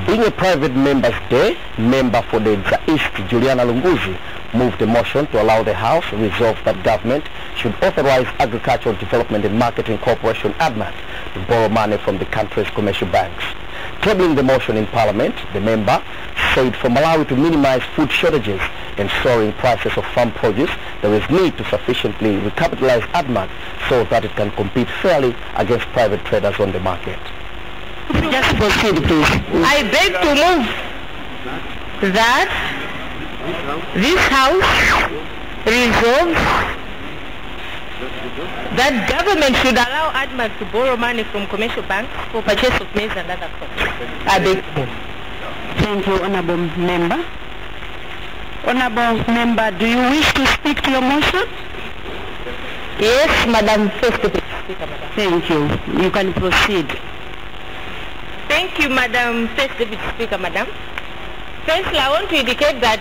Being a private member's day, member for the East, Juliana Lunguzi, moved a motion to allow the House to resolve that government should authorize Agricultural Development and Marketing Corporation, ADMARC, to borrow money from the country's commercial banks. Tabling the motion in Parliament, the member said for Malawi to minimize food shortages and soaring prices of farm produce, there is need to sufficiently recapitalize ADMARC so that it can compete fairly against private traders on the market. Just proceed, please. I beg to move that this House resolves that government should allow ADMARC to borrow money from commercial banks for purchase of maize and other crops. I beg to move. Thank you, Honourable Member. Honourable Member, do you wish to speak to your motion? Yes, Madam First Deputy Speaker, Madam. Thank you. You can proceed. Thank you, Madam First Deputy Speaker, Madam. Firstly, I want to indicate that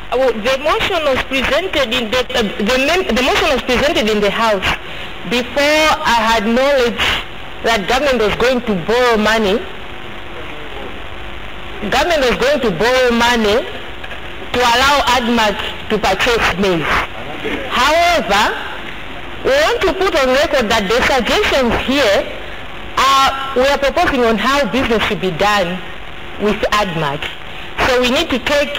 the motion was presented in the motion was presented in the House before I had knowledge that government was going to borrow money. Government was going to borrow money to allow ADMARC to purchase maize. However, we want to put on record that the suggestions here we are proposing on how business should be done with ADMARC. So we need to take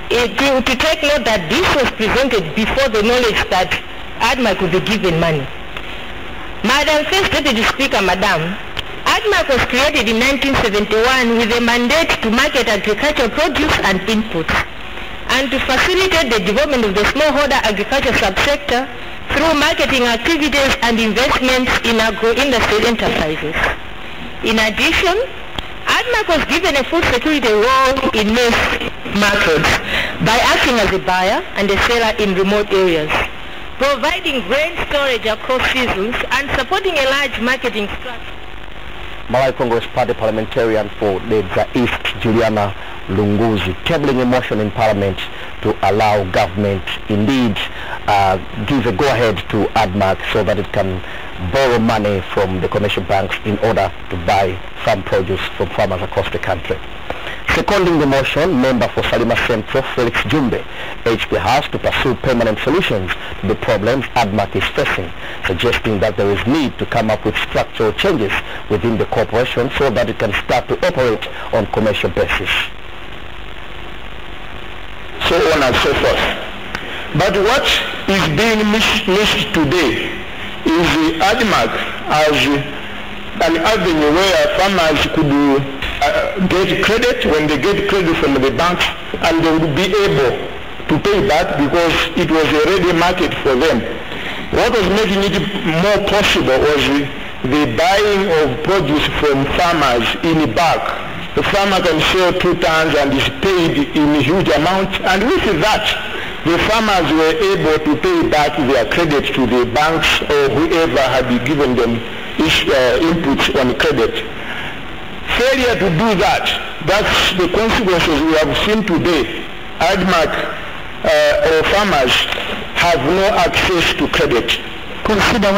note that this was presented before the knowledge that ADMARC would be given money. Madam First Deputy Speaker, Madam, ADMARC was created in 1971 with a mandate to market agricultural produce and inputs and to facilitate the development of the smallholder agriculture subsector through marketing activities and investments in agro-industrial enterprises. In addition, ADMARC was given a food security role in maize markets by acting as a buyer and a seller in remote areas, providing grain storage across seasons and supporting a large marketing structure. Malawi Congress Party parliamentarian for the East, Juliana Lunguzi, tabling a motion in Parliament to allow government indeed give a go-ahead to ADMARC so that it can borrow money from the commercial banks in order to buy farm produce from farmers across the country. Seconding the motion, member for Salima Central, Felix Jumbe, urged the House to pursue permanent solutions to the problems ADMARC is facing, suggesting that there is need to come up with structural changes within the corporation so that it can start to operate on commercial basis. So on and so forth. But what is being missed today is the ADMARC as an avenue where farmers could get credit when they get credit from the banks, and they would be able to pay back because it was a ready market for them. What was making it more possible was the buying of produce from farmers in bulk. The farmer can sell 2 tons and is paid in huge amounts, and with that the farmers were able to pay back their credit to the banks or whoever had given them inputs on credit. Failure to do that, that's the consequences we have seen today. ADMARC or farmers have no access to credit. Consider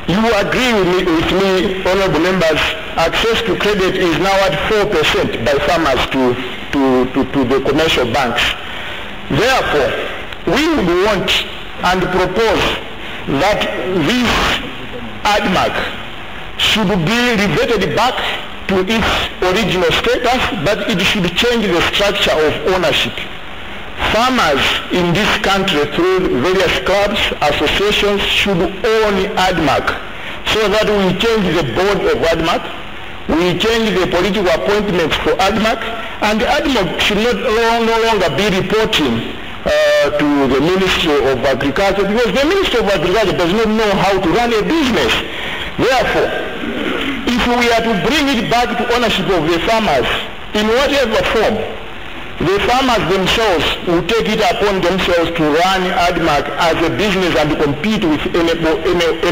You agree with me, honorable members, access to credit is now at 4% by farmers to the commercial banks. Therefore, we would want and propose that this ADMARC should be reverted back to its original status, but it should change the structure of ownership. Farmers in this country through various clubs, associations should own ADMARC so that we change the board of ADMARC, we change the political appointments for ADMARC, and ADMARC should no longer be reporting to the Ministry of Agriculture, because the Ministry of Agriculture does not know how to run a business. Therefore, if we are to bring it back to ownership of the farmers in whatever form, the farmers themselves will take it upon themselves to run ADMARC as a business and compete with any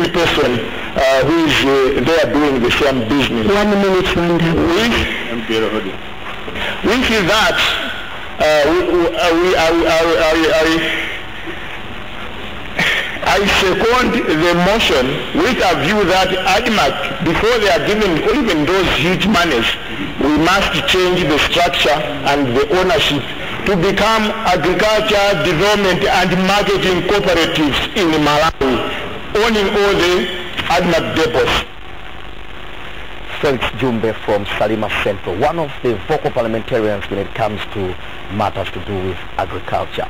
person who is there doing the same business. 1 minute, With that, I second the motion with a view that ADMARC, before they are given even those huge monies, we must change the structure and the ownership to become agriculture development and marketing cooperatives in Malawi, owning all the ADMARC depots. Felix Jumbe from Salima Central, one of the vocal parliamentarians when it comes to matters to do with agriculture.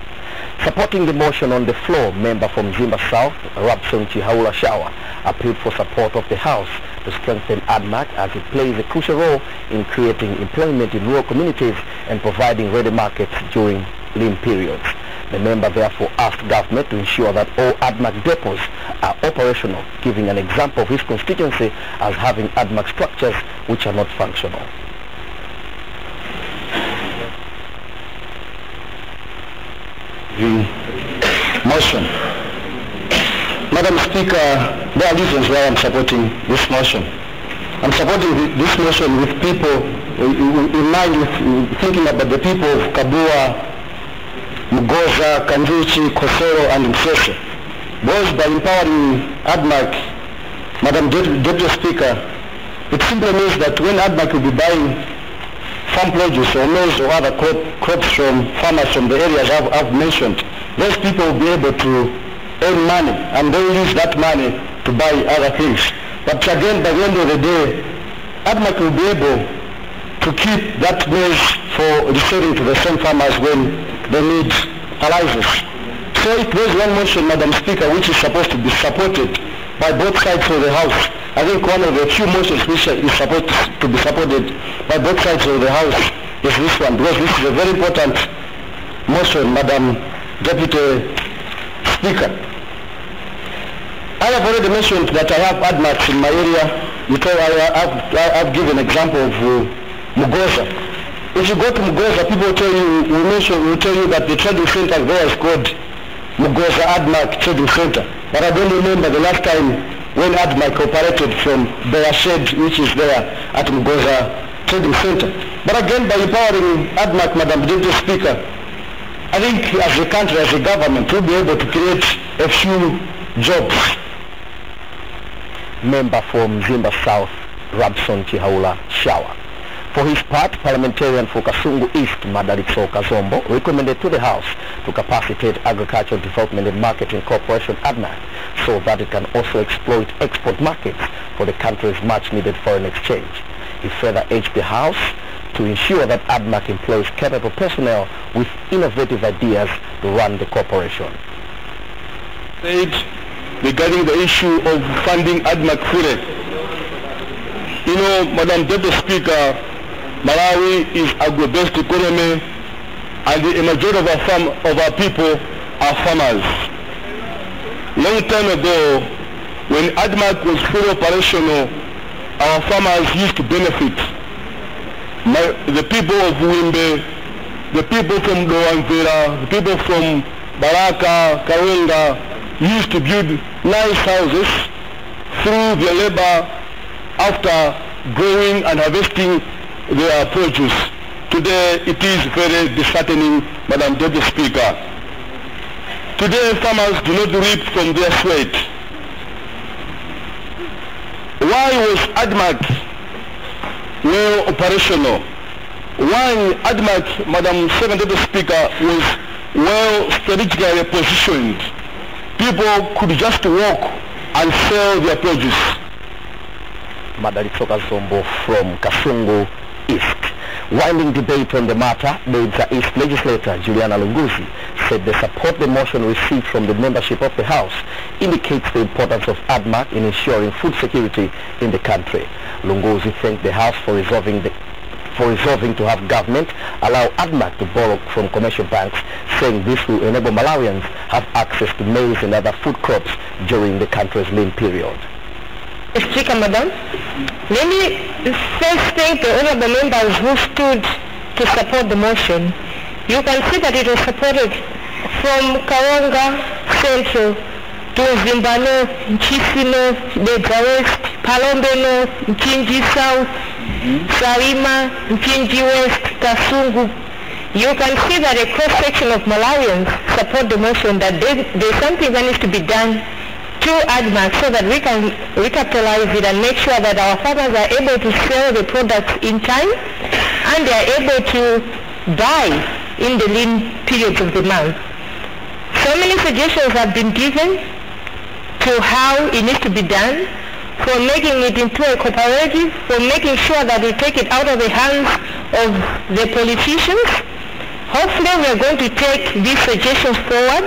Supporting the motion on the floor, member from Zimba South, Rabson Chihaula Shawa, appealed for support of the House to strengthen ADMARC as it plays a crucial role in creating employment in rural communities and providing ready markets during lean periods. The member therefore asked government to ensure that all ADMARC depots are operational, giving an example of his constituency as having ADMARC structures which are not functional. The motion. Madam Speaker, there are reasons why I'm supporting this motion. I'm supporting this motion with people in mind, with thinking about the people of Kabua, Mugoza, Kanjuchi, Kosoro and Msese. Both by empowering ADMARC, Madam Deputy Speaker, it simply means that when ADMARC will be buying farm produce or maize or other crops from farmers from the areas I've mentioned, those people will be able to earn money and they will use that money to buy other things. But again, by the end of the day, ADMARC will be able to keep that maize for reselling to the same farmers when they need Authorizes. So if there's one motion, Madam Speaker, which is supposed to be supported by both sides of the House, I think one of the few motions which is supposed to be supported by both sides of the House is this one, because this is a very important motion, Madam Deputy Speaker. I have already mentioned that I have ADMARC in my area. I've given an example of Mugoza. If you go to Mugoza, people will tell you that the trading center there is called Mugoza ADMARC Trading Center. But I don't remember the last time when ADMARC operated from their shed, which is there at Mugoza Trading Center. But again, by empowering ADMARC, Madam Deputy Speaker, I think as a country, as a government, we'll be able to create a few jobs. Member from Zimba South, Rabson Chihaula Shawa. For his part, parliamentarian for Kasungu East, Madalitso Kazombo, recommended to the House to capacitate Agricultural Development and Marketing Corporation ADMARC so that it can also exploit export markets for the country's much-needed foreign exchange. He further urged the House to ensure that ADMARC employs capable personnel with innovative ideas to run the corporation. Regarding the issue of funding ADMARC fully, you know, Madam Deputy Speaker, Malawi is agro-based economy, and a majority of our people are farmers. Long time ago, when ADMARC was fully operational, our farmers used to benefit. The people of Wimbe, the people from Doanvera, the people from Baraka, Kawenga, used to build nice houses through their labor after growing and harvesting their produce. Today it is very disheartening, Madam Deputy Speaker. Today farmers do not reap from their sweat. Why was ADMARC well operational? Why ADMARC, Madam Deputy Speaker, was well strategically positioned? People could just walk and sell their produce. Madalitso Kazombo from Kasungu East. Winding debate on the matter, the East legislator Juliana Lunguzi said the support the motion received from the membership of the House indicates the importance of ADMARC in ensuring food security in the country. Lunguzi thanked the House for resolving to have government allow ADMARC to borrow from commercial banks, saying this will enable Malawians have access to maize and other food crops during the country's lean period. Speaker, Madam, let me first thank the honorable members who stood to support the motion. You can see that it was supported from Kawanga Central to Zimba North, Nchisi North, Dedza West, Palombe North, Nchinji South, Salima, Nchinji West, Kasungu, you can see that a cross-section of Malawians support the motion that there's something that needs to be done to ADMARC so that we can recapitalize it and make sure that our farmers are able to sell the products in time and they are able to buy in the lean periods of the month. So many suggestions have been given to how it needs to be done, for making it into a cooperative, for making sure that we take it out of the hands of the politicians. Hopefully we are going to take these suggestions forward